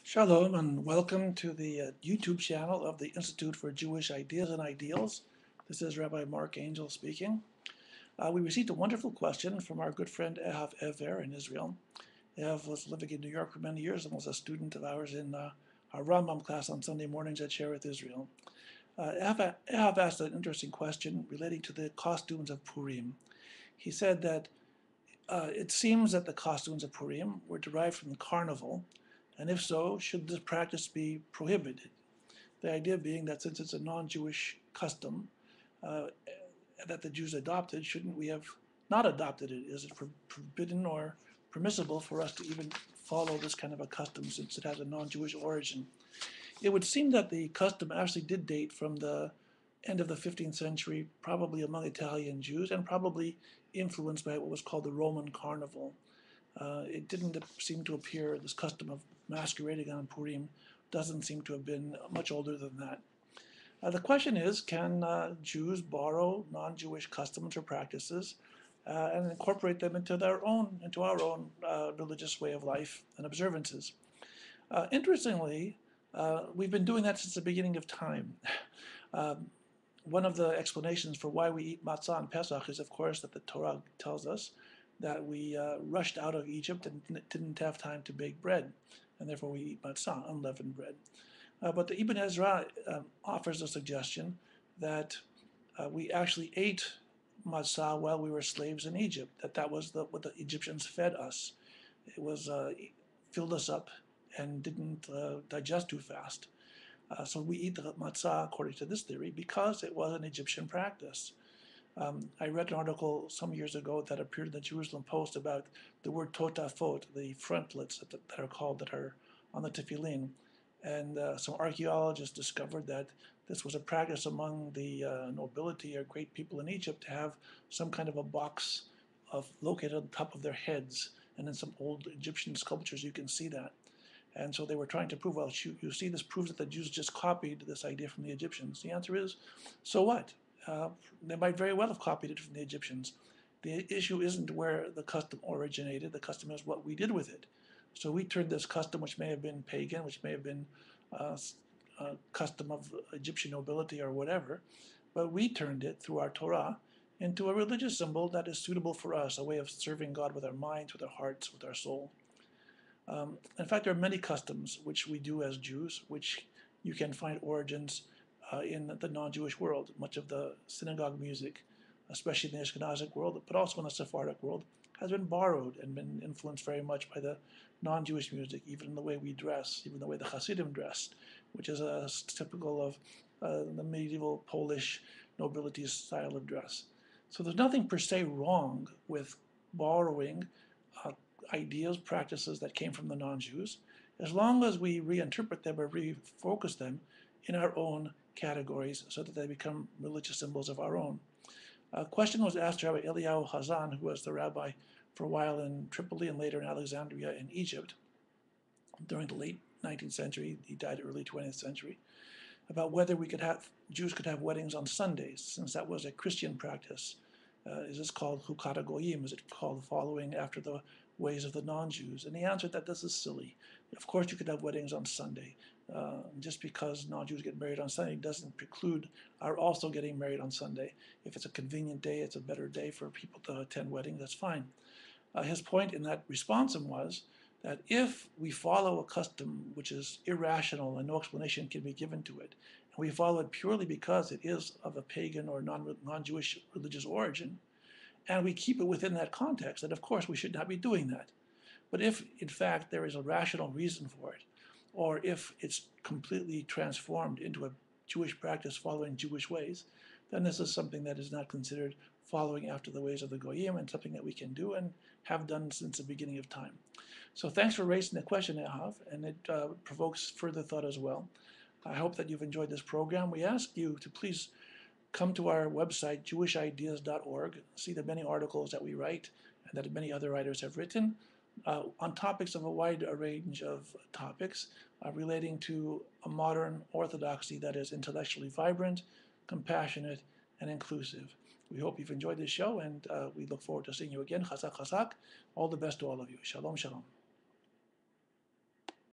Shalom and welcome to the YouTube channel of the Institute for Jewish Ideas and Ideals. This is Rabbi Mark Angel speaking. We received a wonderful question from our good friend Ehav Ever in Israel. Ehav was living in New York for many years and was a student of ours in our Rambam class on Sunday mornings at Share with Israel. Ehav asked an interesting question relating to the costumes of Purim. He said that it seems that the costumes of Purim were derived from the carnival, and if so, should this practice be prohibited? The idea being that since it's a non-Jewish custom uh, that the Jews adopted, shouldn't we have not adopted it? Is it forbidden or permissible for us to even follow this kind of a custom since it has a non-Jewish origin? It would seem that the custom actually did date from the end of the 15th century, probably among Italian Jews, and probably influenced by what was called the Roman carnival. It didn't seem to appear, this custom of masquerading on Purim doesn't seem to have been much older than that. The question is, can Jews borrow non-Jewish customs or practices and incorporate them into our own religious way of life and observances? Interestingly, we've been doing that since the beginning of time. Um, One of the explanations for why we eat matzah on Pesach is, of course, that the Torah tells us that we rushed out of Egypt and didn't have time to bake bread, and therefore we eat matzah, unleavened bread. But the Ibn Ezra offers a suggestion that we actually ate matzah while we were slaves in Egypt, that was what the Egyptians fed us. It was filled us up and didn't digest too fast. So we eat the matzah according to this theory because it was an Egyptian practice. I read an article some years ago that appeared in the Jerusalem Post about the word totafot, the frontlets that are on the tefillin. And some archaeologists discovered that this was a practice among the nobility or great people in Egypt to have some kind of a box located on top of their heads. And in some old Egyptian sculptures, you can see that. And so they were trying to prove, well, you see, this proves that the Jews just copied this idea from the Egyptians. The answer is, so what? They might very well have copied it from the Egyptians. The issue isn't where the custom originated. The custom is what we did with it. So we turned this custom, which may have been pagan, which may have been a custom of Egyptian nobility or whatever, but we turned it through our Torah into a religious symbol that is suitable for us, a way of serving God with our minds, with our hearts, with our soul. In fact, there are many customs which we do as Jews, which you can find origins in the non-Jewish world. Much of the synagogue music, especially in the Ashkenazic world, but also in the Sephardic world, has been borrowed and been influenced very much by the non-Jewish music, even in the way we dress, even the way the Hasidim dressed, which is typical of the medieval Polish nobility's style of dress. So there's nothing per se wrong with borrowing ideas, practices that came from the non-Jews, as long as we reinterpret them or refocus them in our own categories so that they become religious symbols of our own. A question was asked to Rabbi Eliyahu Hazan, who was the rabbi for a while in Tripoli and later in Alexandria in Egypt during the late 19th century, he died early 20th century, about whether Jews could have weddings on Sundays, since that was a Christian practice. Is this called Hukata Goyim? Is it called following after the ways of the non-Jews? And he answered that this is silly. Of course you could have weddings on Sunday. Just because non-Jews get married on Sunday doesn't preclude our also getting married on Sunday. If it's a convenient day, it's a better day for people to attend weddings, that's fine. His point in that response was that if we follow a custom which is irrational and no explanation can be given to it, and we follow it purely because it is of a pagan or non-Jewish religious origin, and we keep it within that context, then of course we should not be doing that. But if, in fact, there is a rational reason for it, or if it's completely transformed into a Jewish practice following Jewish ways, then this is something that is not considered following after the ways of the Goyim and something that we can do and have done since the beginning of time. So thanks for raising the question, Ehav, and it provokes further thought as well. I hope that you've enjoyed this program. We ask you to please come to our website, jewishideas.org, see the many articles that we write and that many other writers have written on topics of a wide range of topics relating to a modern orthodoxy that is intellectually vibrant, compassionate, and inclusive. We hope you've enjoyed this show, and we look forward to seeing you again. Chazak, chazak. All the best to all of you. Shalom, shalom.